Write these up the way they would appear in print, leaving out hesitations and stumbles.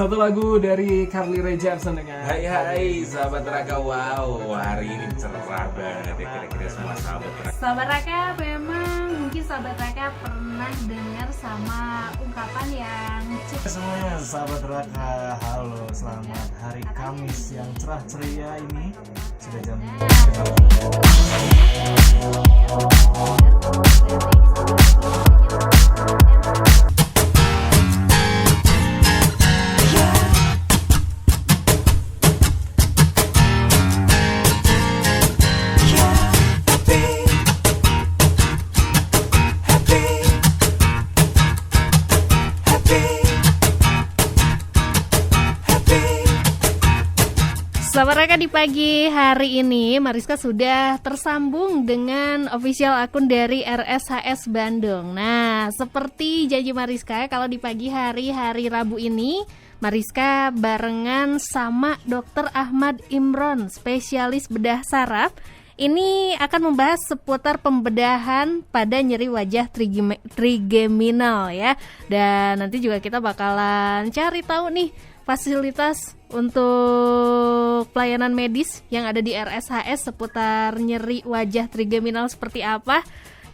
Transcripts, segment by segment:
Satu lagu dari Carly Rae Jepsen dengan Hai sahabat Raka, wow hari ini cerah banget ya kira-kira semua sahabat Raka. Sahabat Raka, memang mungkin sahabat Raka pernah dengar sama ungkapan yang Semuanya sahabat Raka, halo, selamat hari Kamis yang cerah ceria ini. Sudah jam Sahabat Raka, di pagi hari ini Mariska sudah tersambung dengan official akun dari RSHS Bandung. Nah, seperti janji Mariska, kalau di pagi hari Rabu ini Mariska barengan sama Dr. Ahmad Imron, spesialis bedah saraf. Ini akan membahas seputar pembedahan pada nyeri wajah trigeminal ya. Dan nanti juga kita bakalan cari tahu nih fasilitas untuk pelayanan medis yang ada di RSHS seputar nyeri wajah trigeminal seperti apa.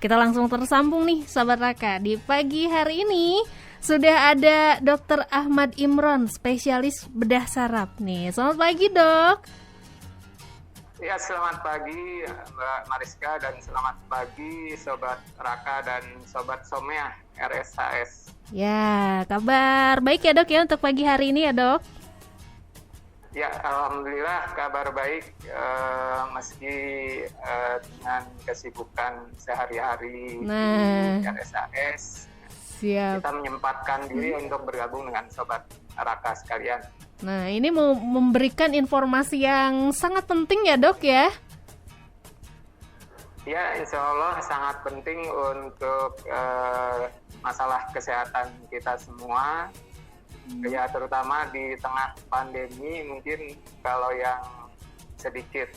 Kita langsung tersambung nih sahabat Raka. Di pagi hari ini sudah ada Dr. Ahmad Imron, spesialis bedah saraf nih. Selamat pagi, Dok. Ya, selamat pagi Mbak Mariska dan selamat pagi Sobat Raka dan Sobat Somea RSHS. Ya, kabar baik ya Dok ya untuk pagi hari ini ya Dok? Ya, alhamdulillah kabar baik meski dengan kesibukan sehari-hari di RSHS. Siap. Kita menyempatkan diri untuk bergabung dengan Sobat Raka sekalian. Nah, ini mau memberikan informasi yang sangat penting ya Dok ya? Ya, insya Allah sangat penting untuk masalah kesehatan kita semua. Ya, terutama di tengah pandemi, mungkin kalau yang sedikit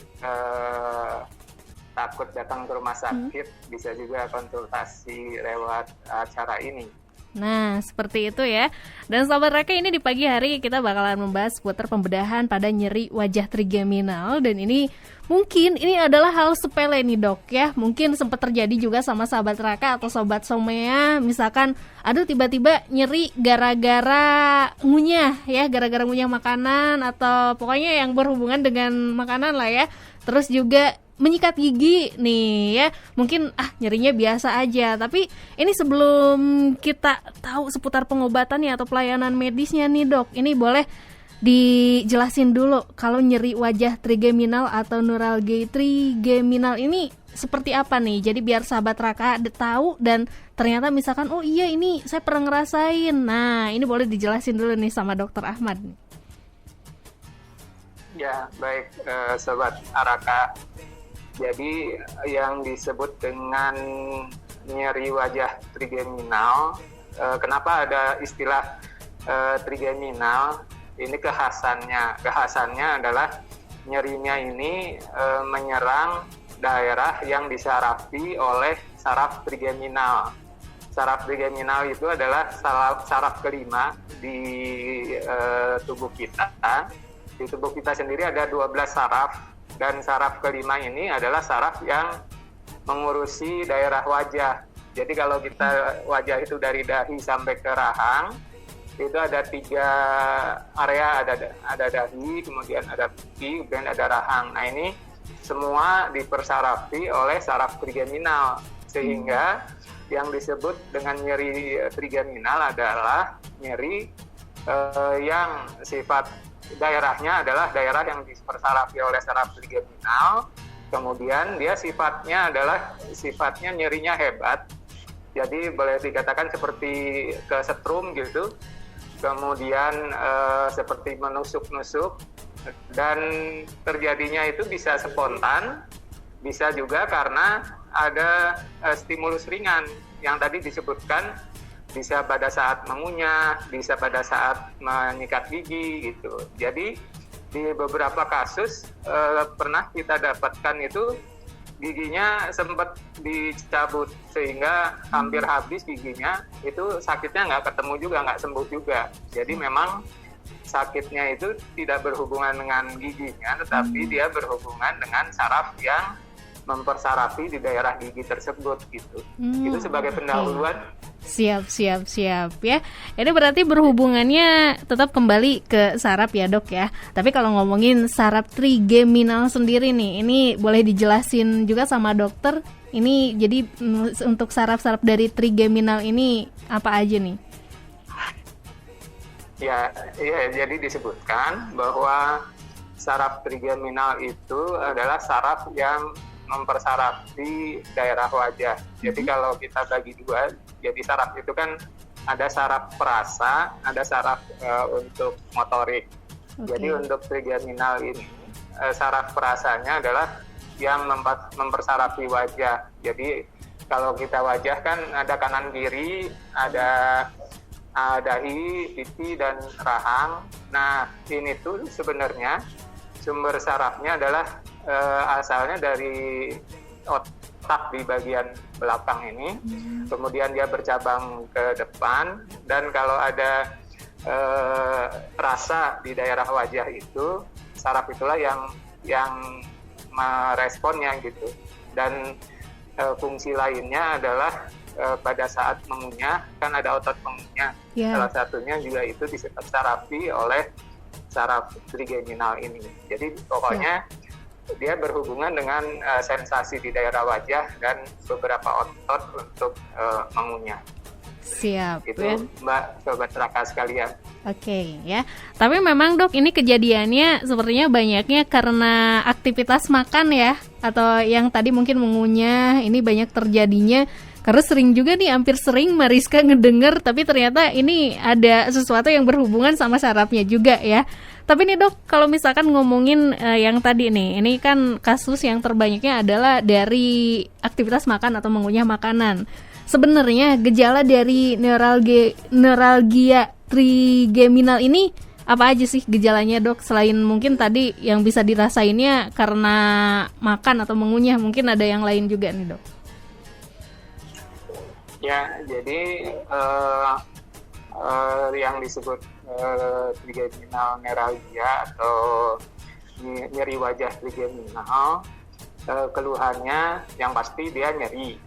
takut datang ke rumah sakit, bisa juga konsultasi lewat acara ini. Nah, seperti itu ya. Dan sahabat Raka, ini di pagi hari kita bakalan membahas seputar pembedahan pada nyeri wajah trigeminal. Dan ini mungkin ini adalah hal sepele nih Dok ya. Mungkin sempat terjadi juga sama sahabat Raka atau sobat Somea. Misalkan, aduh tiba-tiba nyeri gara-gara ngunyah ya. Gara-gara ngunyah makanan atau pokoknya yang berhubungan dengan makanan lah ya. Terus juga menyikat gigi nih ya, mungkin nyerinya biasa aja. Tapi ini sebelum kita tahu seputar pengobatannya atau pelayanan medisnya nih Dok, ini boleh dijelasin dulu kalau nyeri wajah trigeminal atau neuralgia trigeminal ini seperti apa nih. Jadi biar sahabat Raka tahu dan ternyata misalkan oh iya ini saya pernah ngerasain. Nah, ini boleh dijelasin dulu nih sama Dr. Ahmad. Ya, baik Sobat Raka. Jadi yang disebut dengan nyeri wajah trigeminal, kenapa ada istilah trigeminal? Ini kekhasannya adalah nyerinya ini menyerang daerah yang disarafi oleh saraf trigeminal. Saraf trigeminal itu adalah saraf kelima di tubuh kita. Di tubuh kita sendiri ada 12 saraf. Dan saraf kelima ini adalah saraf yang mengurusi daerah wajah. Jadi kalau kita wajah itu dari dahi sampai ke rahang, itu ada 3 area, ada dahi, kemudian ada pipi, kemudian ada rahang. Nah ini semua dipersarafi oleh saraf trigeminal, sehingga yang disebut dengan nyeri trigeminal adalah nyeri yang sifat daerahnya adalah daerah yang dipersarafi oleh saraf trigeminal, kemudian dia sifatnya nyerinya hebat, jadi boleh dikatakan seperti kesetrum gitu, kemudian seperti menusuk-nusuk, dan terjadinya itu bisa spontan, bisa juga karena ada stimulus ringan yang tadi disebutkan, bisa pada saat mengunyah, bisa pada saat menyikat gigi gitu. Jadi di beberapa kasus pernah kita dapatkan itu giginya sempat dicabut sehingga hampir habis giginya, itu sakitnya nggak ketemu juga, nggak sembuh juga. Jadi memang sakitnya itu tidak berhubungan dengan giginya, tetapi dia berhubungan dengan saraf yang mempersarafi di daerah gigi tersebut gitu. Itu sebagai pendahuluan. Siap ya. Ini berarti berhubungannya tetap kembali ke saraf ya dok ya. Tapi kalau ngomongin saraf trigeminal sendiri nih, ini boleh dijelasin juga sama dokter. Ini jadi untuk saraf-saraf dari trigeminal ini apa aja nih? Ya, jadi disebutkan bahwa saraf trigeminal itu adalah saraf yang mempersarafi daerah wajah. Jadi kalau kita bagi dua, jadi saraf itu kan ada saraf perasa, ada saraf untuk motorik. Jadi untuk trigeminal ini, saraf perasanya adalah yang mempersarafi wajah. Jadi kalau kita wajah kan ada kanan kiri, ada dahi, pipi, dan rahang. Nah, ini tuh sebenarnya sumber sarafnya adalah asalnya dari otak di bagian belakang ini, kemudian dia bercabang ke depan, dan kalau ada rasa di daerah wajah itu, saraf itulah yang meresponnya gitu. Dan fungsi lainnya adalah pada saat mengunyah, kan ada otot pengunyah, salah satunya juga itu disarafi oleh saraf trigeminal ini. Jadi pokoknya dia berhubungan dengan sensasi di daerah wajah dan beberapa otot untuk mengunyah. Siap. Itu ya. Mbak, sobat Raka sekalian. Oke ya. Tapi memang dok ini kejadiannya sepertinya banyaknya karena aktivitas makan ya, atau yang tadi mungkin mengunyah ini banyak terjadinya. Karena sering juga nih, hampir sering Mariska ngedenger, tapi ternyata ini ada sesuatu yang berhubungan sama sarafnya juga ya. Tapi nih dok, kalau misalkan ngomongin yang tadi nih, ini kan kasus yang terbanyaknya adalah dari aktivitas makan atau mengunyah makanan. Sebenarnya gejala dari neuralgia trigeminal ini apa aja sih gejalanya dok? Selain mungkin tadi yang bisa dirasainnya karena makan atau mengunyah, mungkin ada yang lain juga nih dok. Ya, jadi yang disebut trigeminal neuralgia atau nyeri wajah trigeminal, keluhannya yang pasti dia nyeri.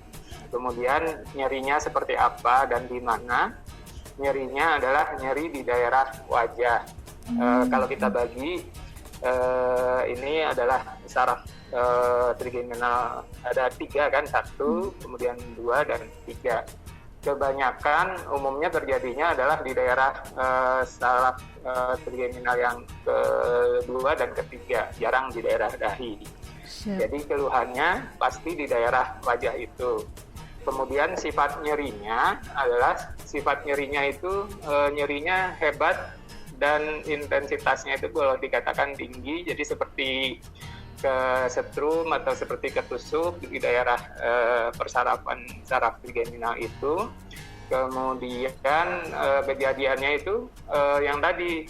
Kemudian nyerinya seperti apa dan di mana? Nyerinya adalah nyeri di daerah wajah. Kalau kita bagi, ini adalah saraf trigeminal, ada 3 kan, 1, kemudian 2 dan 3. Kebanyakan umumnya terjadinya adalah di daerah saraf trigeminal yang kedua dan ketiga, jarang di daerah dahi. Jadi keluhannya pasti di daerah wajah itu. Kemudian sifat nyerinya itu nyerinya hebat dan intensitasnya itu kalau dikatakan tinggi, jadi seperti kesetrum atau seperti ketusuk di daerah persarafan saraf trigeminal itu. Kemudian kejadiannya itu yang tadi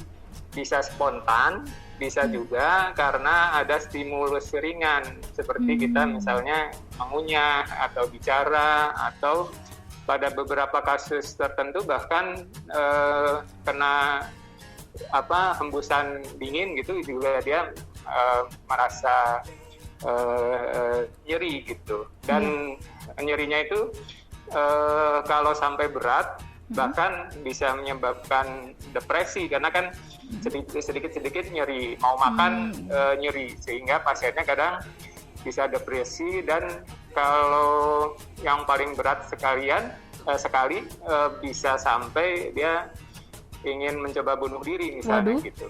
bisa spontan, bisa juga karena ada stimulus ringan seperti kita misalnya mengunyah atau bicara, atau pada beberapa kasus tertentu bahkan kena hembusan dingin gitu juga dia merasa nyeri gitu. Dan nyerinya itu kalau sampai berat bahkan bisa menyebabkan depresi, karena kan sedikit-sedikit nyeri, mau makan nyeri, sehingga pasiennya kadang bisa depresi. Dan kalau yang paling berat sekali bisa sampai dia ingin mencoba bunuh diri misalnya. Waduh. Gitu,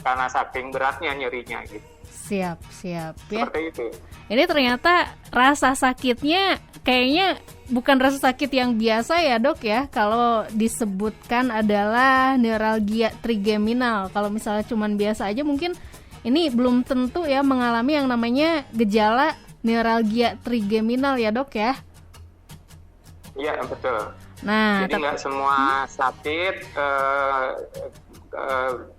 karena saking beratnya nyerinya gitu. Siap ya. Seperti itu. Ini ternyata rasa sakitnya kayaknya bukan rasa sakit yang biasa ya dok ya. Kalau disebutkan adalah neuralgia trigeminal. Kalau misalnya cuman biasa aja mungkin ini belum tentu ya mengalami yang namanya gejala neuralgia trigeminal ya dok ya. Iya betul. Nah, jadi nggak semua sakit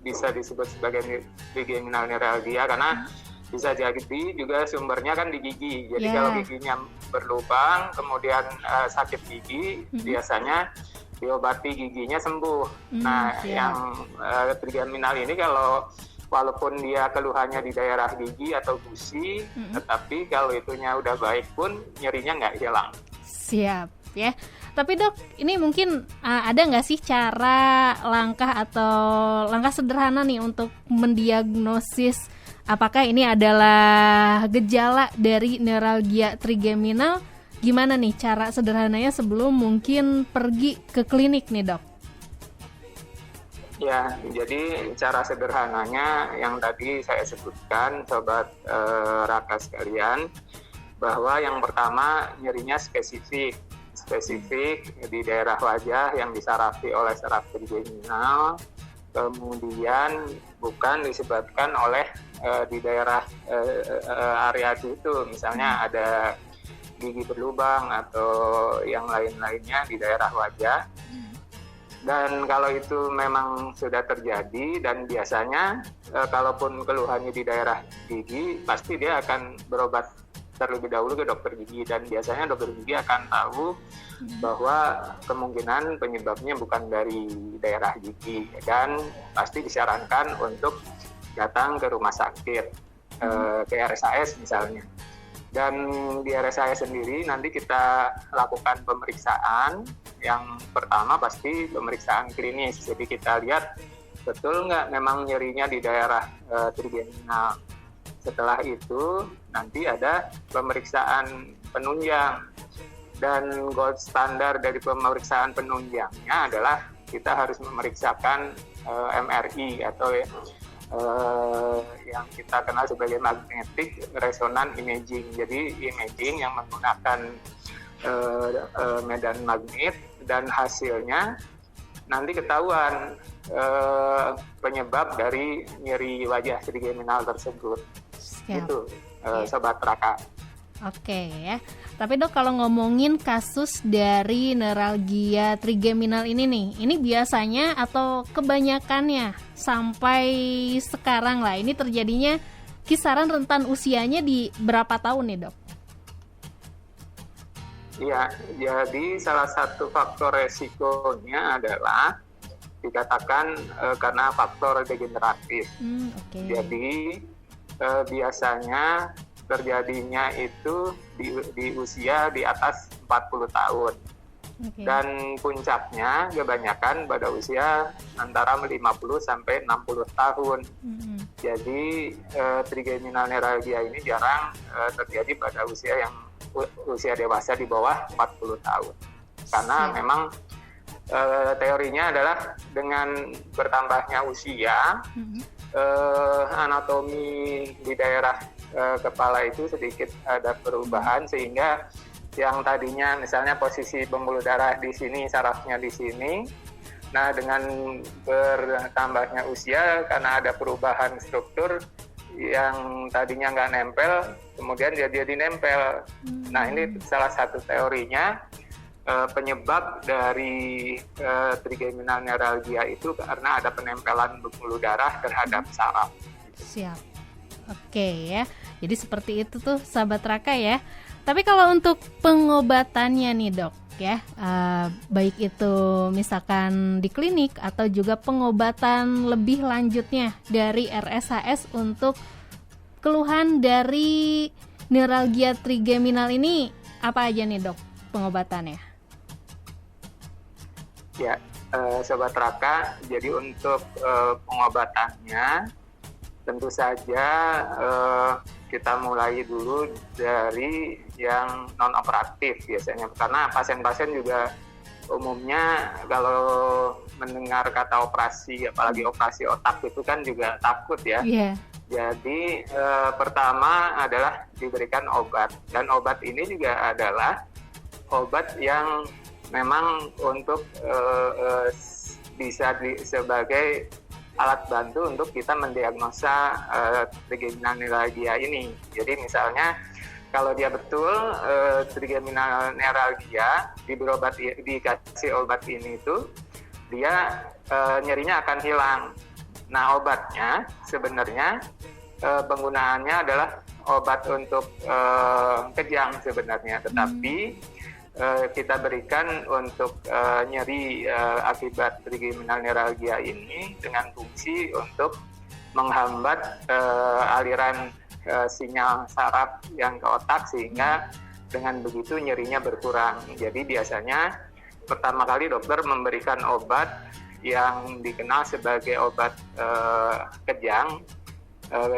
bisa disebut sebagai trigeminal neuralgia, karena bisa jadi juga sumbernya kan di gigi. Jadi kalau giginya berlubang kemudian sakit gigi, biasanya diobati giginya sembuh. Nah, yang trigeminal ini kalau walaupun dia keluhannya di daerah gigi atau gusi, tetapi kalau itunya udah baik pun nyerinya nggak hilang. Siap ya. Tapi dok, ini mungkin ada nggak sih cara langkah sederhana nih untuk mendiagnosis apakah ini adalah gejala dari neuralgia trigeminal? Gimana nih cara sederhananya sebelum mungkin pergi ke klinik nih dok? Ya, jadi cara sederhananya yang tadi saya sebutkan, sobat Raka sekalian, bahwa yang pertama nyerinya spesifik di daerah wajah yang disarafi oleh saraf trigeminal, kemudian bukan disebabkan oleh di daerah area itu, misalnya ada gigi berlubang atau yang lain-lainnya di daerah wajah. Dan kalau itu memang sudah terjadi dan biasanya kalaupun keluhannya di daerah gigi, pasti dia akan berobat terlebih dahulu ke dokter gigi, dan biasanya dokter gigi akan tahu bahwa kemungkinan penyebabnya bukan dari daerah gigi, dan pasti disarankan untuk datang ke rumah sakit, ke RSAS misalnya. Dan di RSAS sendiri nanti kita lakukan pemeriksaan. Yang pertama pasti pemeriksaan klinis, jadi kita lihat betul nggak memang nyerinya di daerah trigeminal. Setelah itu nanti ada pemeriksaan penunjang, dan gold standar dari pemeriksaan penunjangnya adalah kita harus memeriksakan MRI atau yang kita kenal sebagai magnetic resonance imaging. Jadi imaging yang menggunakan medan magnet, dan hasilnya nanti ketahuan penyebab dari nyeri wajah trigeminal tersebut. Itu sobat Raka. Oke ya. Tapi dok, kalau ngomongin kasus dari neuralgia trigeminal ini nih, ini biasanya atau kebanyakannya sampai sekarang lah, ini terjadinya kisaran rentan usianya di berapa tahun nih dok? Iya, jadi salah satu faktor resikonya adalah dikatakan karena faktor degeneratif. Jadi biasanya terjadinya itu di usia di atas 40 tahun. Dan puncaknya kebanyakan pada usia antara 50 sampai 60 tahun. Jadi trigeminal neuralgia ini jarang terjadi pada usia dewasa di bawah 40 tahun. Karena memang teorinya adalah dengan bertambahnya usia, anatomi di daerah kepala itu sedikit ada perubahan, sehingga yang tadinya misalnya posisi pembuluh darah di sini, sarafnya di sini, nah dengan bertambahnya usia karena ada perubahan struktur yang tadinya nggak nempel, kemudian dia jadi nempel. Nah ini salah satu teorinya penyebab dari trigeminal neuralgia itu karena ada penempelan pembuluh darah terhadap saraf. Siap. Oke ya, jadi seperti itu tuh sahabat Raka ya. Tapi kalau untuk pengobatannya nih dok ya, baik itu misalkan di klinik atau juga pengobatan lebih lanjutnya dari RSHS untuk keluhan dari neuralgia trigeminal ini, apa aja nih dok pengobatannya? Ya, sobat Raka, jadi untuk pengobatannya tentu saja kita mulai dulu dari yang non-operatif biasanya, karena pasien-pasien juga umumnya kalau mendengar kata operasi, apalagi operasi otak itu kan juga takut ya. Jadi pertama adalah diberikan obat, dan obat ini juga adalah obat yang memang untuk bisa sebagai alat bantu untuk kita mendiagnosa trigeminal neuralgia ini. Jadi misalnya kalau dia betul trigeminal neuralgia, dikasih obat ini itu dia nyerinya akan hilang. Nah obatnya sebenarnya penggunaannya adalah obat untuk kejang sebenarnya, tetapi kita berikan untuk nyeri akibat trigeminal neuralgia ini dengan fungsi untuk menghambat aliran sinyal saraf yang ke otak, sehingga dengan begitu nyerinya berkurang. Jadi biasanya pertama kali dokter memberikan obat yang dikenal sebagai obat kejang,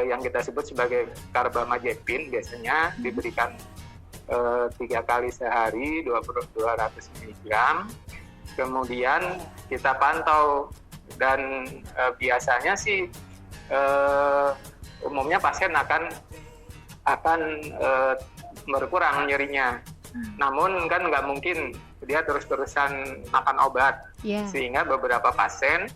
yang kita sebut sebagai carbamazepine, biasanya diberikan 3 kali sehari 200 mg. Kemudian kita pantau, dan biasanya sih umumnya pasien akan berkurang nyerinya. Namun kan nggak mungkin dia terus-terusan makan obat, sehingga beberapa pasien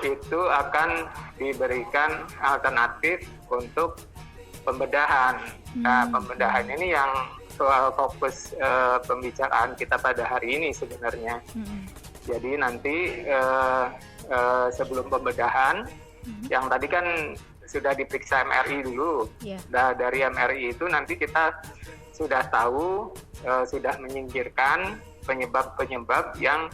itu akan diberikan alternatif untuk pembedahan. Nah, pembedahan ini yang fokus pembicaraan kita pada hari ini sebenarnya. Jadi nanti sebelum pembedahan, yang tadi kan sudah diperiksa MRI dulu. Nah, dari MRI itu nanti kita sudah tahu, sudah menyingkirkan penyebab-penyebab yang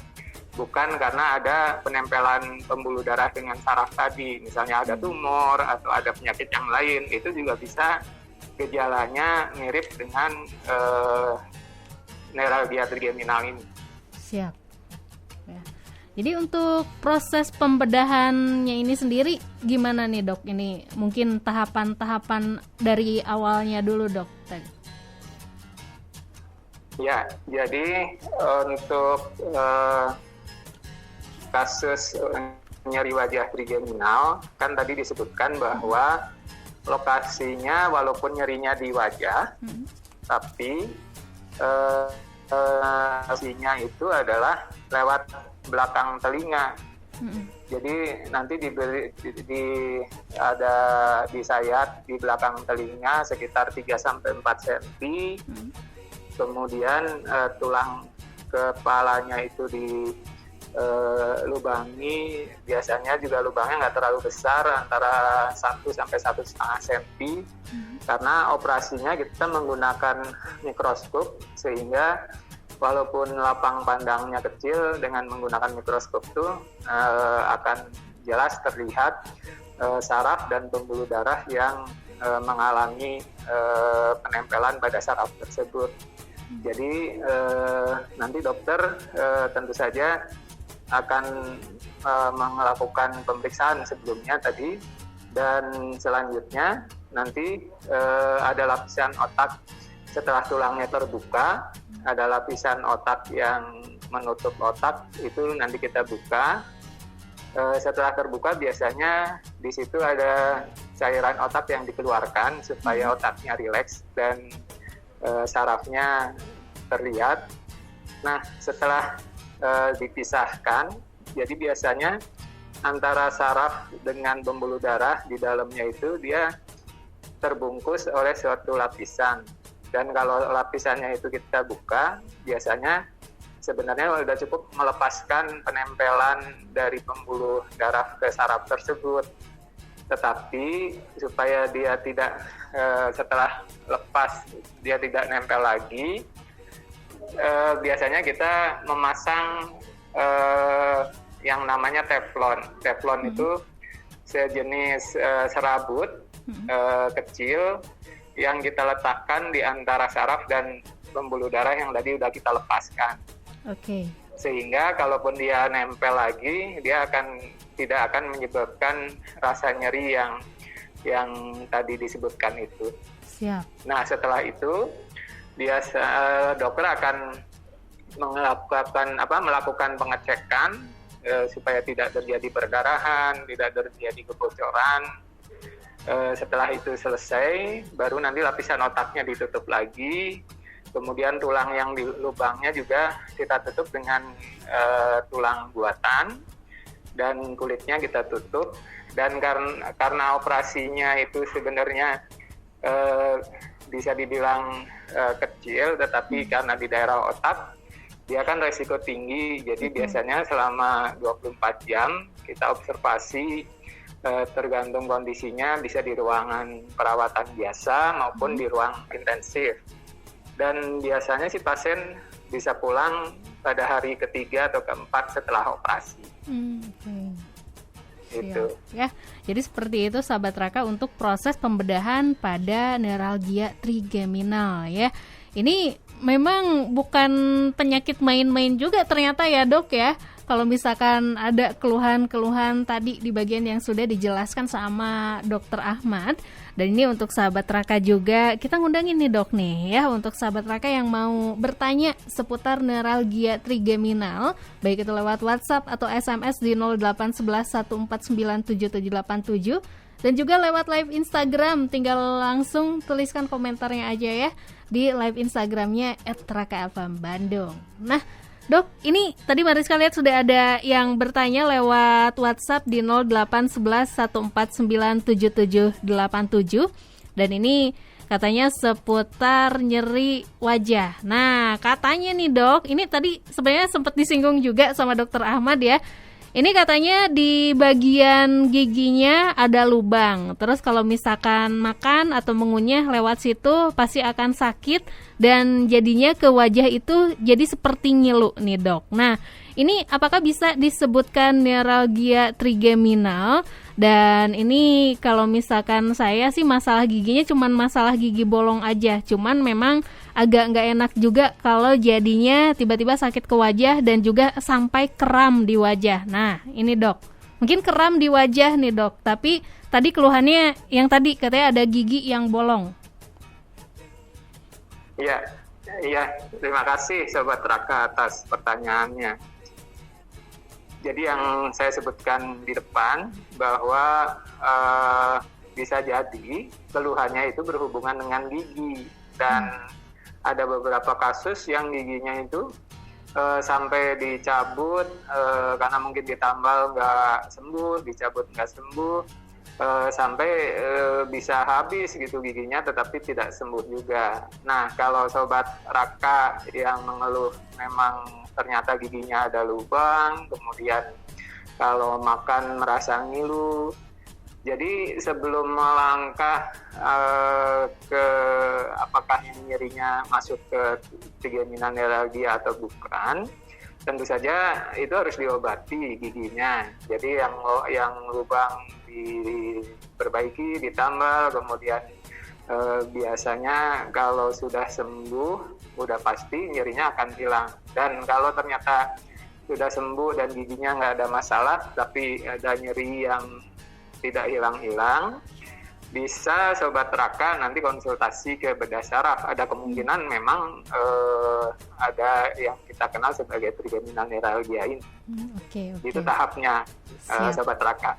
bukan karena ada penempelan pembuluh darah dengan saraf tadi. Misalnya ada tumor atau ada penyakit yang lain, itu juga bisa gejalanya mirip dengan neuralgia trigeminal ini. Siap. Ya. Jadi untuk proses pembedahannya ini sendiri gimana nih dok? Ini mungkin tahapan-tahapan dari awalnya dulu dok tadi. Ya, jadi untuk kasus nyeri wajah trigeminal kan tadi disebutkan bahwa lokasinya walaupun nyerinya di wajah, tapi lokasinya itu adalah lewat belakang telinga. Jadi nanti disayat di belakang telinga sekitar 3-4 cm. Kemudian tulang kepalanya itu lubangi, biasanya juga lubangnya nggak terlalu besar, antara 1-1,5 cm. Karena operasinya kita menggunakan mikroskop, sehingga walaupun lapang pandangnya kecil, dengan menggunakan mikroskop itu akan jelas terlihat saraf dan pembuluh darah yang mengalami penempelan pada saraf tersebut. Jadi nanti dokter tentu saja akan melakukan pemeriksaan sebelumnya tadi, dan selanjutnya nanti ada lapisan otak setelah tulangnya terbuka, ada lapisan otak yang menutup otak, itu nanti kita buka. Setelah terbuka biasanya di situ ada cairan otak yang dikeluarkan supaya otaknya rileks dan sarafnya terlihat. Nah, setelah dipisahkan, jadi biasanya antara saraf dengan pembuluh darah di dalamnya itu dia terbungkus oleh suatu lapisan. Dan kalau lapisannya itu kita buka, biasanya sebenarnya sudah cukup melepaskan penempelan dari pembuluh darah ke saraf tersebut. Tetapi supaya dia tidak setelah lepas dia tidak nempel lagi, biasanya kita memasang yang namanya teflon. Teflon itu sejenis serabut kecil yang kita letakkan di antara saraf dan pembuluh darah yang tadi udah kita lepaskan. Sehingga kalaupun dia nempel lagi, dia tidak akan menyebabkan rasa nyeri yang tadi disebutkan itu. Siap. Nah, setelah itu dokter akan melakukan pengecekan supaya tidak terjadi perdarahan, tidak terjadi kebocoran. Setelah itu selesai, baru nanti lapisan otaknya ditutup lagi. Kemudian tulang yang di lubangnya juga kita tutup dengan tulang buatan, dan kulitnya kita tutup. Dan karena operasinya itu sebenarnya bisa dibilang kecil, tetapi karena di daerah otak dia kan resiko tinggi. Jadi biasanya selama 24 jam kita observasi, tergantung kondisinya, bisa di ruangan perawatan biasa maupun di ruang intensif. Dan biasanya si pasien bisa pulang pada hari ketiga atau keempat setelah operasi. Oke. Gitu. Ya, jadi seperti itu sahabat Raka untuk proses pembedahan pada neuralgia trigeminal ya. Ini memang bukan penyakit main-main juga ternyata ya dok ya. Kalau misalkan ada keluhan-keluhan tadi di bagian yang sudah dijelaskan sama Dokter Ahmad. Dan ini untuk sahabat Raka juga, kita ngundangin nih dok nih ya, untuk sahabat Raka yang mau bertanya seputar neuralgia trigeminal, baik itu lewat WhatsApp atau SMS di 081114977787, dan juga lewat live Instagram, tinggal langsung tuliskan komentarnya aja ya di live Instagramnya @raka_fm_bandung. Nah dok, ini tadi Mariska lihat sudah ada yang bertanya lewat WhatsApp di 081114977787, dan ini katanya seputar nyeri wajah. Nah, katanya nih dok, ini tadi sebenarnya sempat disinggung juga sama Dokter Ahmad ya. Ini katanya di bagian giginya ada lubang. Terus kalau misalkan makan atau mengunyah lewat situ pasti akan sakit dan jadinya ke wajah itu jadi seperti ngilu nih dok. Nah, ini apakah bisa disebutkan neuralgia trigeminal? Dan ini kalau misalkan saya sih masalah giginya cuman masalah gigi bolong aja. Cuman memang agak nggak enak juga kalau jadinya tiba-tiba sakit ke wajah dan juga sampai kram di wajah. Nah ini dok, mungkin kram di wajah nih dok, tapi tadi keluhannya yang tadi katanya ada gigi yang bolong. Iya, terima kasih Sobat Raka atas pertanyaannya. Jadi yang saya sebutkan di depan bahwa bisa jadi keluhannya itu berhubungan dengan gigi, dan ada beberapa kasus yang giginya itu sampai dicabut karena mungkin ditambal nggak sembuh, dicabut nggak sembuh, sampai bisa habis gitu giginya tetapi tidak sembuh juga. Nah kalau Sobat Raka yang mengeluh memang ternyata giginya ada lubang, kemudian kalau makan merasa ngilu. Jadi sebelum melangkah ke apakah ini nyerinya masuk ke trigeminal neuralgia atau bukan, tentu saja itu harus diobati giginya. Jadi yang lubang diperbaiki, ditambal, kemudian biasanya kalau sudah sembuh udah pasti nyerinya akan hilang. Dan kalau ternyata sudah sembuh dan giginya nggak ada masalah tapi ada nyeri yang tidak hilang-hilang, bisa Sobat Raka nanti konsultasi ke bedah saraf. Ada kemungkinan memang ada yang kita kenal sebagai trigeminal neuralgia ini. Oke. Itu tahapnya Sobat Raka.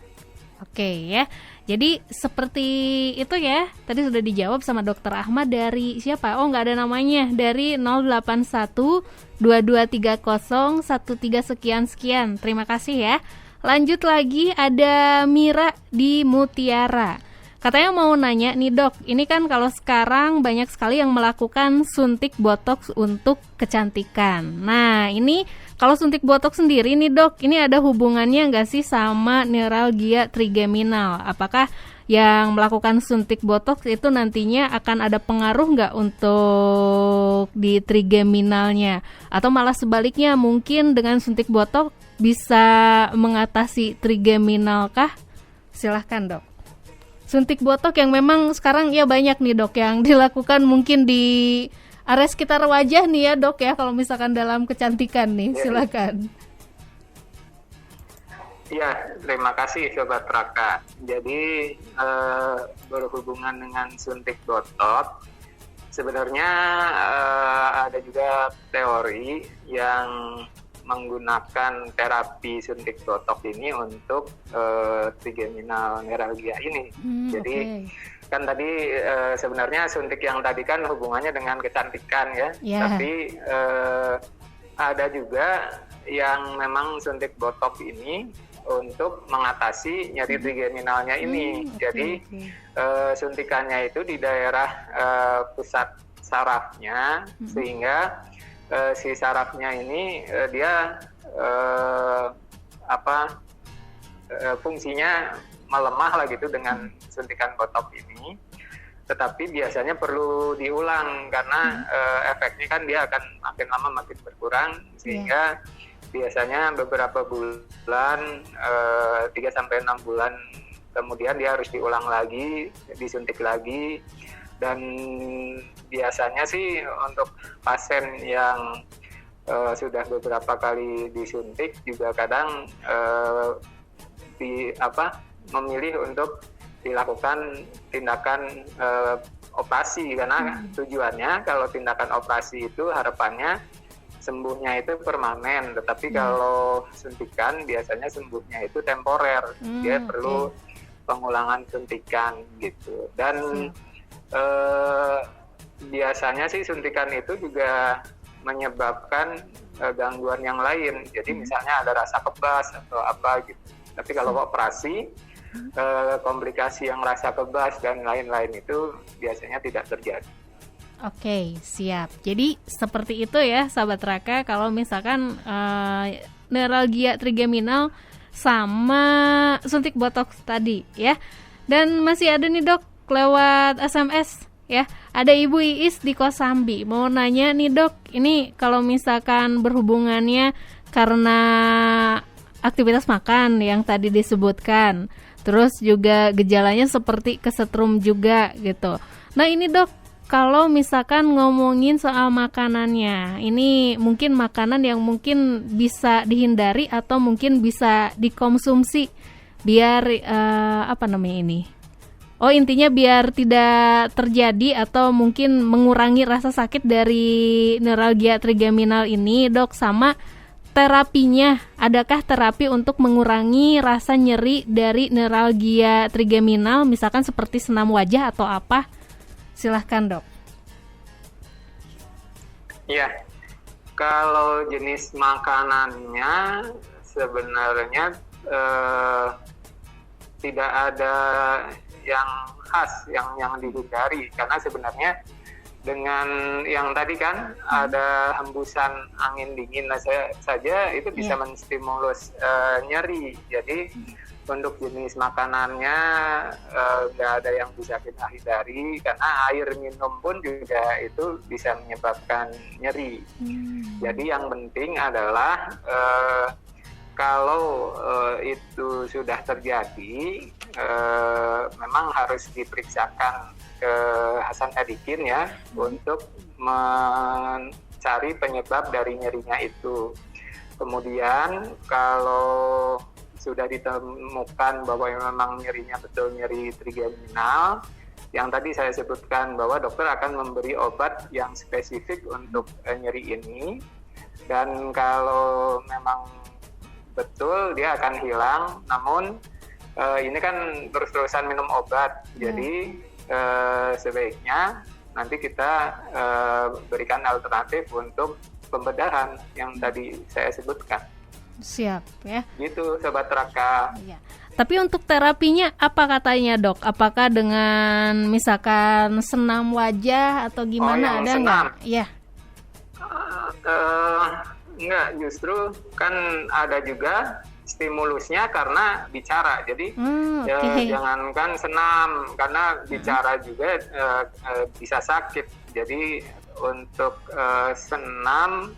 Oke ya, jadi seperti itu ya. Tadi sudah dijawab sama Dokter Ahmad dari siapa? Oh nggak ada namanya, dari 081-2230-13 sekian. Terima kasih ya. Lanjut lagi, ada Mira di Mutiara. Katanya mau nanya nih dok, ini kan kalau sekarang banyak sekali yang melakukan suntik botox untuk kecantikan. Nah ini kalau suntik botox sendiri nih dok, ini ada hubungannya nggak sih sama neuralgia trigeminal? Apakah yang melakukan suntik botox itu nantinya akan ada pengaruh nggak untuk di trigeminalnya? Atau malah sebaliknya, mungkin dengan suntik botox bisa mengatasi trigeminal kah? Silahkan dok. Suntik botox yang memang sekarang ya banyak nih dok yang dilakukan mungkin di area sekitar wajah nih ya dok ya, kalau misalkan dalam kecantikan nih, silakan. Iya, terima kasih Sobat Raka. Jadi berhubungan dengan suntik botox, sebenarnya ada juga teori yang menggunakan terapi suntik botox ini untuk trigeminal neuralgia ini. Jadi kan tadi sebenarnya suntik yang tadi kan hubungannya dengan kecantikan ya. Tapi ada juga yang memang suntik botox ini untuk mengatasi nyeri trigeminalnya ini. Jadi suntikannya itu di daerah pusat sarafnya, sehingga si sarafnya ini dia fungsinya melemah lah gitu dengan suntikan botox ini. tetapi biasanya perlu diulang karena efeknya kan dia akan makin lama makin berkurang, sehingga biasanya beberapa bulan, 3-6 bulan kemudian dia harus diulang lagi, disuntik lagi. Dan biasanya sih untuk pasien yang sudah beberapa kali disuntik juga kadang memilih untuk dilakukan tindakan operasi, karena tujuannya kalau tindakan operasi itu harapannya sembuhnya itu permanen, tetapi kalau suntikan biasanya sembuhnya itu temporer, dia perlu pengulangan suntikan gitu. Dan biasanya sih suntikan itu juga menyebabkan gangguan yang lain, jadi misalnya ada rasa kebas atau apa gitu. Tapi kalau operasi, komplikasi yang rasa kebas dan lain-lain itu biasanya tidak terjadi. Oke, siap. Jadi seperti itu ya sahabat Raka, kalau misalkan neuralgia trigeminal sama suntik botox tadi ya. Dan masih ada nih Dok lewat SMS ya. Ada Ibu Iis di Kosambi mau nanya nih Dok, ini kalau misalkan berhubungannya karena aktivitas makan yang tadi disebutkan, terus juga gejalanya seperti kesetrum juga gitu. Nah ini Dok, kalau misalkan ngomongin soal makanannya, ini mungkin makanan yang mungkin bisa dihindari atau mungkin bisa dikonsumsi biar intinya biar tidak terjadi atau mungkin mengurangi rasa sakit dari neuralgia trigeminal ini Dok. Sama terapinya, adakah terapi untuk mengurangi rasa nyeri dari neuralgia trigeminal, misalkan seperti senam wajah atau apa? Silahkan Dok. Ya, kalau jenis makanannya sebenarnya tidak ada yang khas yang dihindari, karena sebenarnya dengan yang tadi kan ada hembusan angin dingin saja itu bisa menstimulus nyeri. Jadi untuk jenis makanannya nggak ada yang bisa kita hindari, karena air minum pun juga itu bisa menyebabkan nyeri. Jadi yang penting adalah kalau itu sudah terjadi, memang harus diperiksakan ke Hasan Sadikin ya, untuk mencari penyebab dari nyerinya itu. Kemudian kalau sudah ditemukan bahwa memang nyerinya betul nyeri trigeminal, yang tadi saya sebutkan bahwa dokter akan memberi obat yang spesifik untuk nyeri ini. Dan kalau memang betul dia akan hilang, namun ini kan terus-terusan minum obat, jadi sebaiknya nanti kita berikan alternatif untuk pembedahan yang tadi saya sebutkan. Siap ya. Gitu Sobat Raka. Ya. Tapi untuk terapinya apa katanya Dok? Apakah dengan misalkan senam wajah atau gimana, ada nggak? Ya. Enggak, justru kan ada juga stimulusnya karena bicara. Jadi jangankan senam, karena bicara juga bisa sakit. Jadi untuk senam,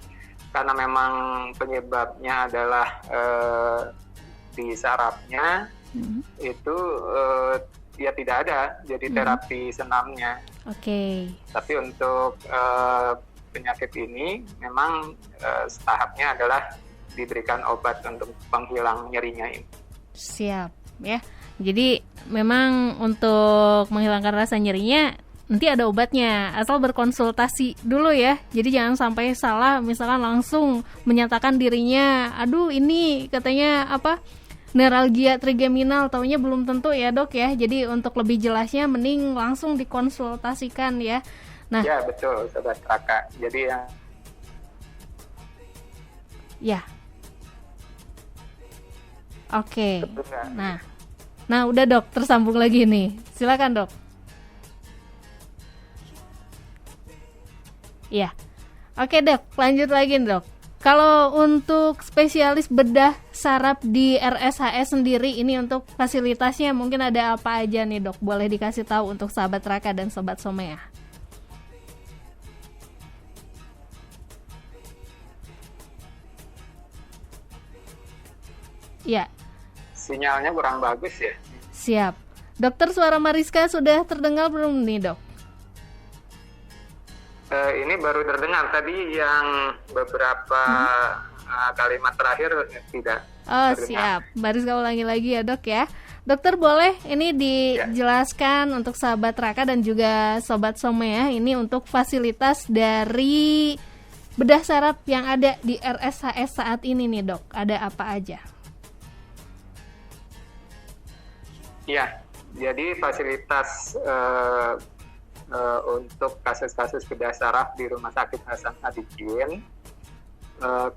karena memang penyebabnya adalah di sarafnya, itu ya tidak ada jadi terapi senamnya. Tapi untuk penyakit ini memang tahapnya adalah diberikan obat untuk penghilang nyerinya ini. Siap ya. Jadi memang untuk menghilangkan rasa nyerinya nanti ada obatnya, asal berkonsultasi dulu ya. Jadi jangan sampai salah, misalkan langsung menyatakan dirinya, aduh ini katanya neuralgia trigeminal, taunya belum tentu ya Dok ya. Jadi untuk lebih jelasnya mending langsung dikonsultasikan ya. Nah, ya betul Sobat Raka. Jadi ya. Oke. Nah udah Dok, tersambung lagi nih. Silakan Dok. Ya. Oke Dok, lanjut lagi Dok. Kalau untuk spesialis bedah saraf di RSHS sendiri ini untuk fasilitasnya mungkin ada apa aja nih dok? Boleh dikasih tahu untuk sahabat Raka dan sobat Somea. Ya. Sinyalnya kurang bagus ya. Siap. Dokter, suara Mariska sudah terdengar belum nih dok? Ini baru terdengar tadi yang beberapa kalimat terakhir tidak Oh terdengar. siap, Mariska ulangi lagi ya dok ya. Dokter boleh ini dijelaskan untuk sahabat Raka dan juga sobat Somea ini untuk fasilitas dari bedah saraf yang ada di RSHS saat ini nih dok, ada apa aja? Iya, jadi fasilitas untuk kasus-kasus bedah saraf di Rumah Sakit Hasan Sadikin,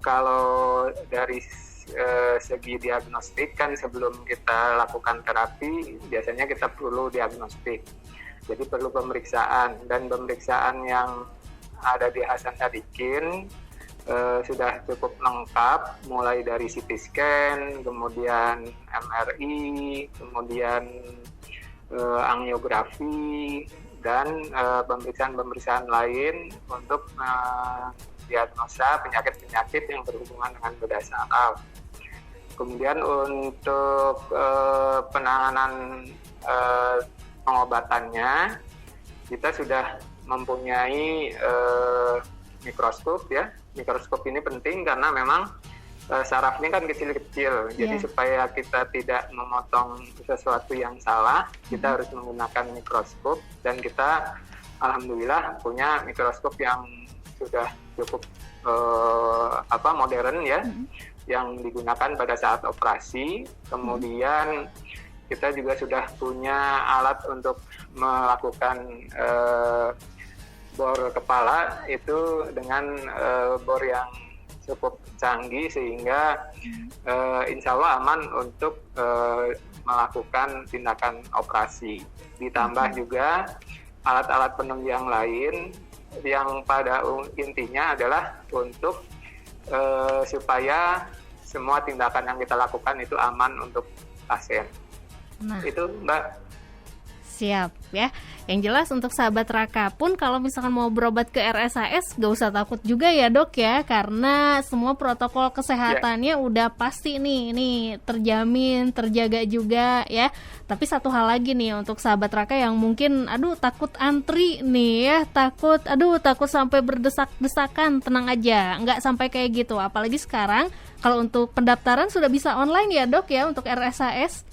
kalau dari segi diagnostik kan sebelum kita lakukan terapi biasanya kita perlu diagnostik, jadi perlu pemeriksaan, dan pemeriksaan yang ada di Hasan Sadikin sudah cukup lengkap, mulai dari CT scan, kemudian MRI, kemudian angiografi, dan pemeriksaan-pemeriksaan lain untuk diagnosa penyakit-penyakit yang berhubungan dengan bedah saraf. Kemudian untuk penanganan pengobatannya kita sudah mempunyai mikroskop ya. Mikroskop ini penting karena memang saraf ini kan kecil-kecil, jadi supaya kita tidak memotong sesuatu yang salah, kita harus menggunakan mikroskop, dan kita alhamdulillah punya mikroskop yang sudah cukup modern ya, yang digunakan pada saat operasi. Kemudian kita juga sudah punya alat untuk melakukan bor kepala itu dengan bor yang cukup canggih sehingga insya Allah aman untuk melakukan tindakan operasi. Ditambah juga alat-alat penunjang lain yang pada intinya adalah untuk supaya semua tindakan yang kita lakukan itu aman untuk pasien. Nah, Itu Mbak. siap ya. Yang jelas untuk sahabat Raka pun kalau misalkan mau berobat ke RSHS gak usah takut juga ya dok ya, karena semua protokol kesehatannya udah pasti nih, ini terjamin, terjaga juga ya. Tapi satu hal lagi nih untuk sahabat Raka yang mungkin takut antri nih ya, takut sampai berdesak-desakan, tenang aja, nggak sampai kayak gitu. Apalagi sekarang kalau untuk pendaftaran sudah bisa online ya dok ya untuk RSHS.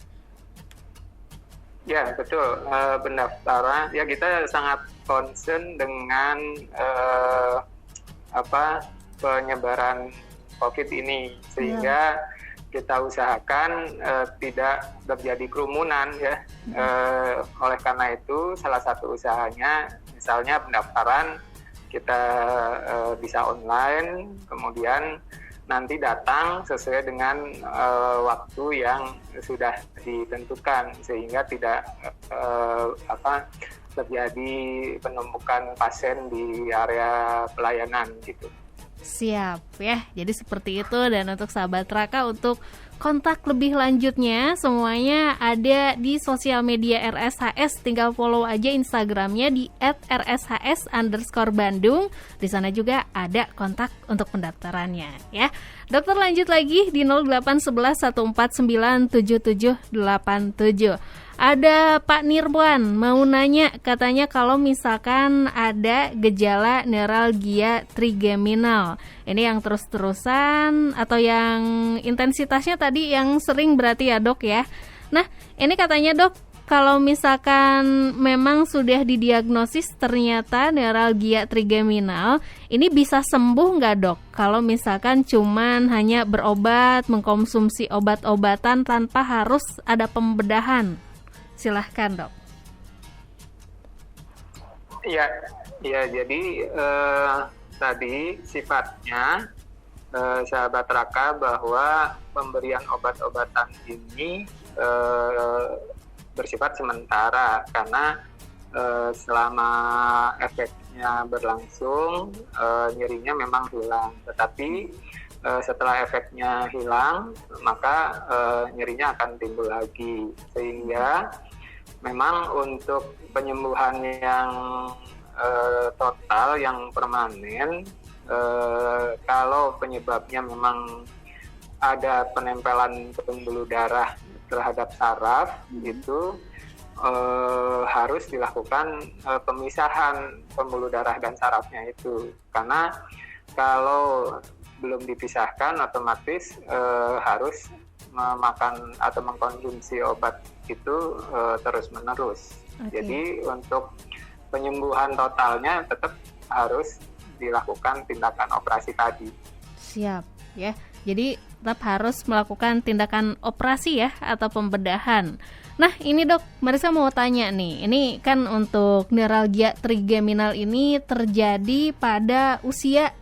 Ya betul, pendaftaran ya kita sangat concern dengan penyebaran COVID ini, sehingga kita usahakan tidak terjadi kerumunan ya. Oleh karena itu salah satu usahanya misalnya pendaftaran kita bisa online, kemudian nanti datang sesuai dengan waktu yang sudah ditentukan, sehingga tidak terjadi penumpukan pasien di area pelayanan gitu. Siap ya, jadi seperti itu. Dan untuk sahabat Raka, untuk kontak lebih lanjutnya semuanya ada di sosial media RSHS, tinggal follow aja Instagramnya di @rshs_Bandung. Di sana juga ada kontak untuk pendaftarannya ya. Dokter lanjut lagi di 081114977787. Ada Pak Nirwan mau nanya, katanya kalau misalkan ada gejala neuralgia trigeminal, ini yang terus-terusan atau yang intensitasnya tadi yang sering berarti ya dok ya. Nah ini katanya dok, kalau misalkan memang sudah didiagnosis ternyata neuralgia trigeminal, ini bisa sembuh nggak dok? Kalau misalkan cuman hanya berobat, mengkonsumsi obat-obatan tanpa harus ada pembedahan. Silahkan dok. Ya jadi tadi sifatnya sahabat Raka bahwa pemberian obat-obatan ini bersifat sementara karena selama efeknya berlangsung nyerinya memang hilang, tetapi setelah efeknya hilang, maka nyerinya akan timbul lagi. Sehingga memang untuk penyembuhan yang total, yang permanen, kalau penyebabnya memang ada penempelan pembuluh darah terhadap saraf, itu harus dilakukan pemisahan pembuluh darah dan sarafnya itu. Karena kalau belum dipisahkan, otomatis harus memakan atau mengkonsumsi obat itu terus-menerus. Oke. Jadi untuk penyembuhan totalnya tetap harus dilakukan tindakan operasi tadi. Siap ya. Jadi tetap harus melakukan tindakan operasi ya atau pembedahan. Nah ini dok, Marisa mau tanya nih, ini kan untuk neuralgia trigeminal ini terjadi pada usia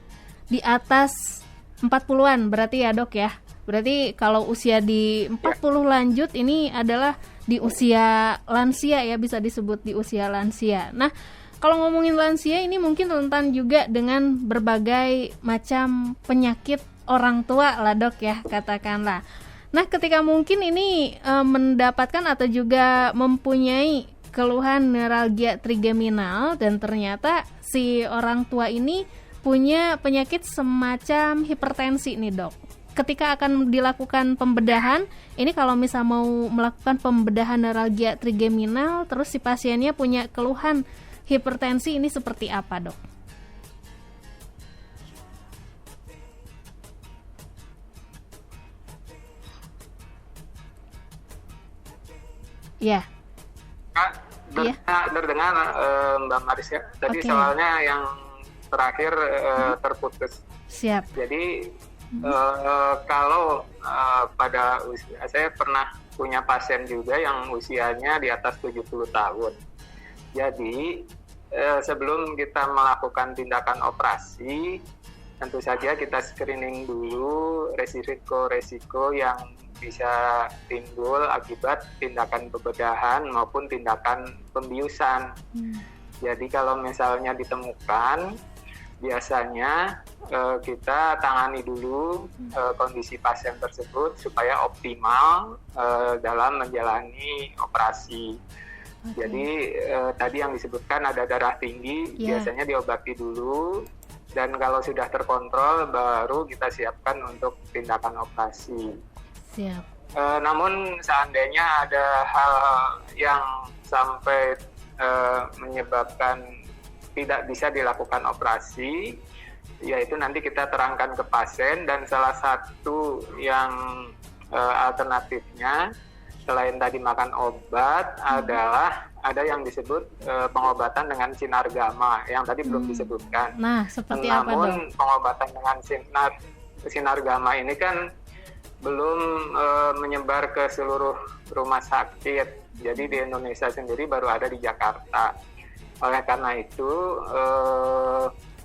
di atas 40-an berarti ya dok ya. Berarti kalau usia di 40 lanjut ini adalah di usia lansia ya, bisa disebut di usia lansia. Nah kalau ngomongin lansia ini mungkin rentan juga dengan berbagai macam penyakit orang tua lah dok ya, katakanlah. Nah ketika mungkin ini mendapatkan atau juga mempunyai keluhan neuralgia trigeminal dan ternyata si orang tua ini punya penyakit semacam hipertensi nih dok. Ketika akan dilakukan pembedahan, ini kalau misal mau melakukan pembedahan neuralgia trigeminal, terus si pasiennya punya keluhan hipertensi, ini seperti apa dok? Ya. Terdengar Mbak Marisa. Tadi Oke. soalnya yang terakhir terputus. Siap. Jadi kalau pada usia, saya pernah punya pasien juga yang usianya di atas 70 tahun. Jadi sebelum kita melakukan tindakan operasi, tentu saja kita screening dulu resiko-resiko yang bisa timbul akibat tindakan pembedahan maupun tindakan pembiusan. Jadi kalau misalnya ditemukan, biasanya kita tangani dulu kondisi pasien tersebut supaya optimal dalam menjalani operasi. Jadi tadi yang disebutkan ada darah tinggi, biasanya diobati dulu, dan kalau sudah terkontrol baru kita siapkan untuk tindakan operasi. Siap. Namun seandainya ada hal yang sampai menyebabkan tidak bisa dilakukan operasi, yaitu nanti kita terangkan ke pasien, dan salah satu yang alternatifnya selain tadi makan obat adalah ada yang disebut pengobatan dengan sinar gamma yang tadi belum disebutkan. Nah, seperti apa dok? Namun pengobatan dengan sinar gamma ini kan belum menyebar ke seluruh rumah sakit. Jadi di Indonesia sendiri baru ada di Jakarta. Oleh karena itu,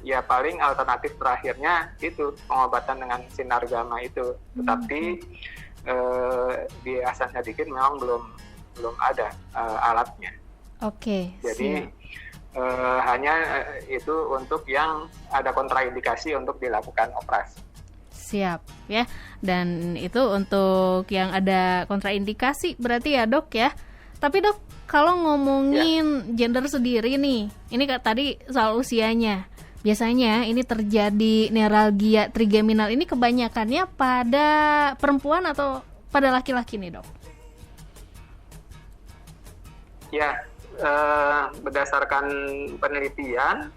ya paling alternatif terakhirnya itu pengobatan dengan sinar gamma itu. Tetapi di Hasan Sadikin memang belum ada alatnya. Oke. Jadi hanya itu untuk yang ada kontraindikasi untuk dilakukan operasi. Siap ya. Dan itu untuk yang ada kontraindikasi berarti ya dok ya. Tapi dok, kalau ngomongin gender sendiri nih, ini tadi soal usianya. Biasanya ini terjadi neuralgia trigeminal ini kebanyakannya pada perempuan atau pada laki-laki nih dok? Ya, berdasarkan penelitian,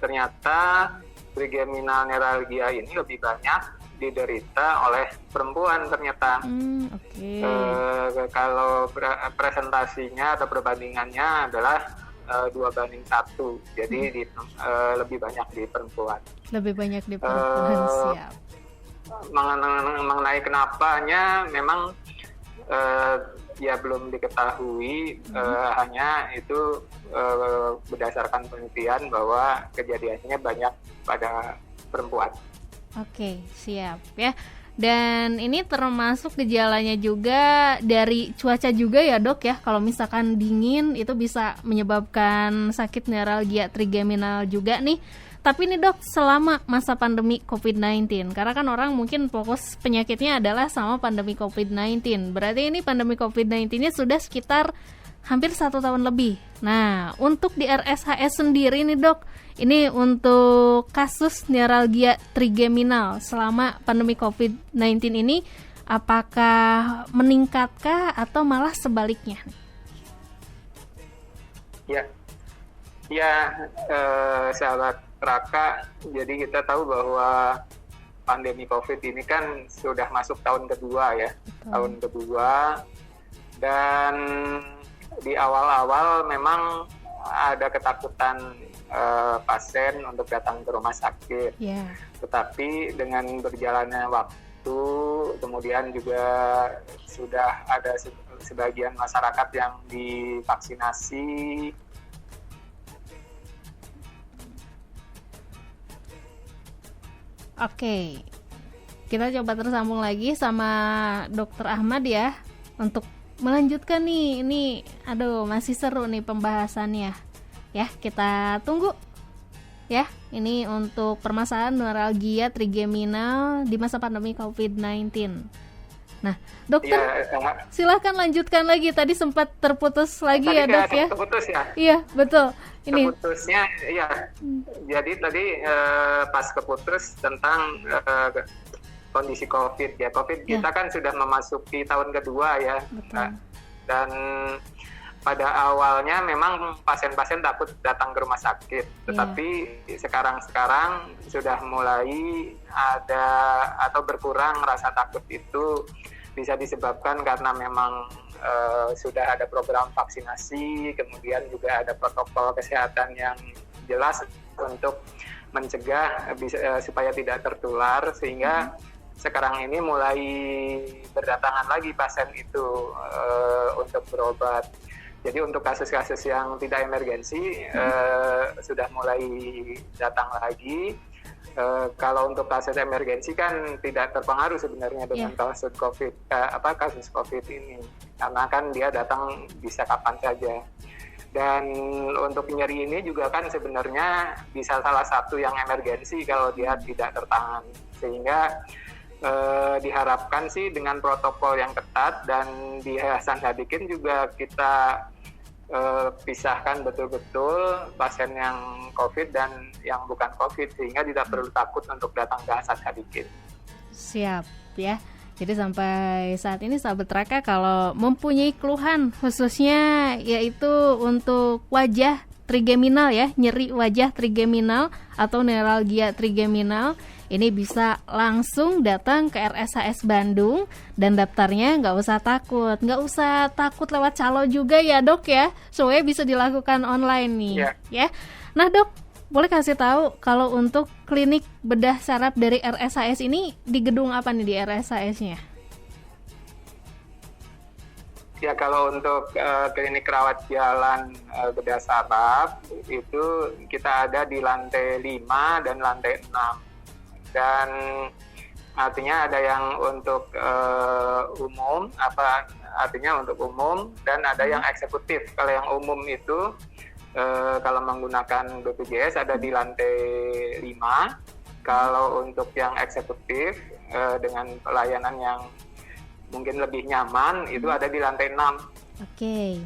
ternyata trigeminal neuralgia ini lebih banyak diderita oleh perempuan ternyata. Oke. Kalau presentasinya atau perbandingannya adalah 2:1, jadi lebih banyak di perempuan. Lebih banyak di perempuan, siap. Mengenai kenapanya memang ya belum diketahui, hanya itu berdasarkan penelitian bahwa kejadiannya banyak pada perempuan. Oke, siap ya. Dan ini termasuk gejalanya juga dari cuaca juga ya dok ya. Kalau misalkan dingin itu bisa menyebabkan sakit neuralgia trigeminal juga nih. Tapi nih dok, selama masa pandemi COVID-19, karena kan orang mungkin fokus penyakitnya adalah sama pandemi COVID-19. Berarti ini pandemi COVID-19-nya sudah sekitar hampir 1 tahun lebih. Nah, untuk di RSHS sendiri nih dok, ini untuk kasus neuralgia trigeminal selama pandemi COVID-19 ini, apakah meningkatkah atau malah sebaliknya? Sahabat Raka, jadi kita tahu bahwa pandemi COVID ini kan sudah masuk tahun kedua ya. Tahun kedua, dan di awal-awal memang ada ketakutan pasien untuk datang ke rumah sakit. Tetapi dengan berjalannya waktu, kemudian juga sudah ada sebagian masyarakat yang divaksinasi. Oke, kita coba tersambung lagi sama Dr. Ahmad ya untuk melanjutkan nih. Ini masih seru nih pembahasannya. Ya, kita tunggu ya. Ini untuk permasalahan neuralgia trigeminal di masa pandemi COVID-19. Nah, dokter, silahkan lanjutkan lagi. Tadi sempat terputus lagi ya dok ya. Terputus ya. Iya, betul. Ini terputusnya ya. Jadi tadi pas keputus tentang kondisi COVID ya. COVID kita kan sudah memasuki tahun kedua ya. Betul. Dan pada awalnya memang pasien-pasien takut datang ke rumah sakit, tetapi sekarang sudah mulai ada atau berkurang rasa takut itu. Bisa disebabkan karena memang sudah ada program vaksinasi, kemudian juga ada protokol kesehatan yang jelas untuk mencegah supaya tidak tertular, sehingga sekarang ini mulai berdatangan lagi pasien itu untuk berobat. Jadi untuk kasus-kasus yang tidak emergensi sudah mulai datang lagi. Kalau untuk kasus emergensi kan tidak terpengaruh sebenarnya dengan kasus COVID ini, karena kan dia datang bisa kapan saja. Dan untuk nyeri ini juga kan sebenarnya bisa salah satu yang emergensi kalau dia tidak tertangani, sehingga diharapkan sih dengan protokol yang ketat, dan di Yayasan Sadikin juga kita pisahkan betul-betul pasien yang COVID dan yang bukan COVID, sehingga tidak perlu takut untuk datang ke Yayasan Sadikin. Siap ya. Jadi sampai saat ini sahabat Raka kalau mempunyai keluhan khususnya yaitu untuk wajah trigeminal ya, nyeri wajah trigeminal atau neuralgia trigeminal, ini bisa langsung datang ke RSHS Bandung, dan daftarnya nggak usah takut lewat calo juga ya dok ya, soalnya bisa dilakukan online nih ya. Nah dok, boleh kasih tahu kalau untuk klinik bedah saraf dari RSHS ini di gedung apa nih di RSHS-nya? Ya, kalau untuk klinik rawat jalan bedah saraf itu kita ada di lantai 5 dan lantai 6. Dan artinya ada yang untuk umum, artinya untuk umum, dan ada yang eksekutif. Kalau yang umum itu kalau menggunakan BPJS ada di lantai 5. Kalau untuk yang eksekutif dengan pelayanan yang mungkin lebih nyaman itu ada di lantai 6. Oke.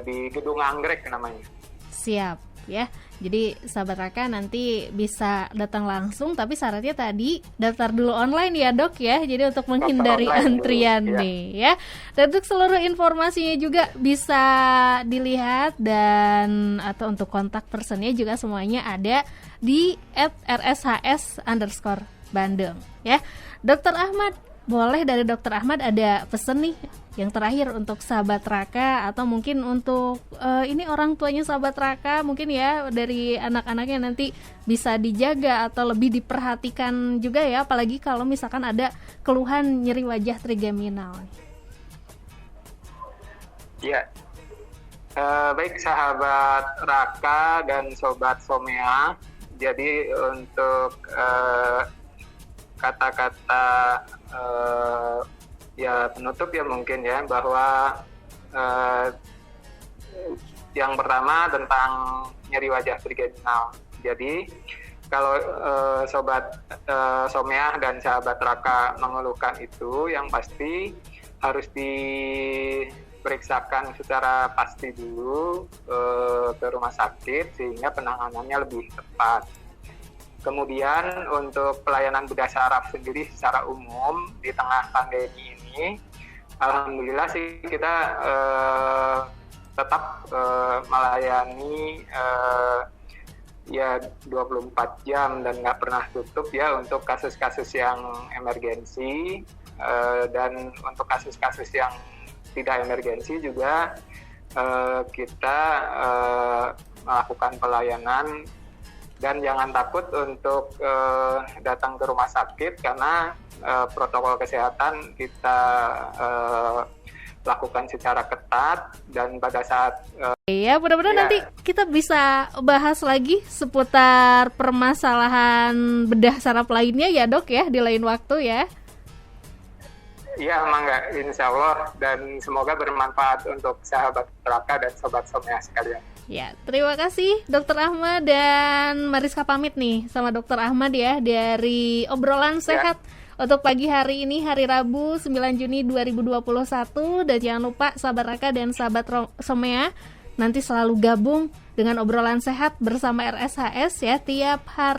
Di Gedung Anggrek namanya. Siap ya. Jadi sahabat Raka nanti bisa datang langsung, tapi syaratnya tadi daftar dulu online ya dok ya. Jadi untuk menghindari antrian dulu, nih ya. Dan untuk seluruh informasinya juga bisa dilihat, dan atau untuk kontak personnya juga semuanya ada di @rshs_Bandung ya. Dokter Ahmad, boleh dari Dokter Ahmad ada pesan nih yang terakhir untuk sahabat Raka, atau mungkin untuk ini orang tuanya sahabat Raka mungkin ya, dari anak-anaknya nanti bisa dijaga atau lebih diperhatikan juga ya, apalagi kalau misalkan ada keluhan nyeri wajah trigeminal. Ya, baik sahabat Raka dan sobat Somea, jadi untuk kata-kata ya penutup ya mungkin ya, bahwa yang pertama tentang nyeri wajah trigeminal. Jadi kalau sobat Someah dan sahabat Raka mengeluhkan itu, yang pasti harus diperiksakan secara pasti dulu ke rumah sakit sehingga penanganannya lebih tepat. Kemudian untuk pelayanan bedah saraf sendiri secara umum di tengah pandemi ini, alhamdulillah sih kita tetap melayani ya 24 jam dan nggak pernah tutup ya untuk kasus-kasus yang emergensi, dan untuk kasus-kasus yang tidak emergensi juga kita melakukan pelayanan. Dan jangan takut untuk datang ke rumah sakit karena protokol kesehatan kita lakukan secara ketat, dan pada saat Ya, mudah-mudahan nanti kita bisa bahas lagi seputar permasalahan bedah saraf lainnya ya dok ya, di lain waktu ya. ya mangga, insya Allah, dan semoga bermanfaat untuk sahabat Raka dan sobat Someah sekalian. Ya, terima kasih Dokter Ahmad, dan Mariska pamit nih sama Dokter Ahmad ya dari obrolan sehat untuk pagi hari ini, hari Rabu 9 Juni 2021. Dan jangan lupa sahabat Raka dan sahabat Someah nanti selalu gabung dengan obrolan sehat bersama RSHS ya tiap hari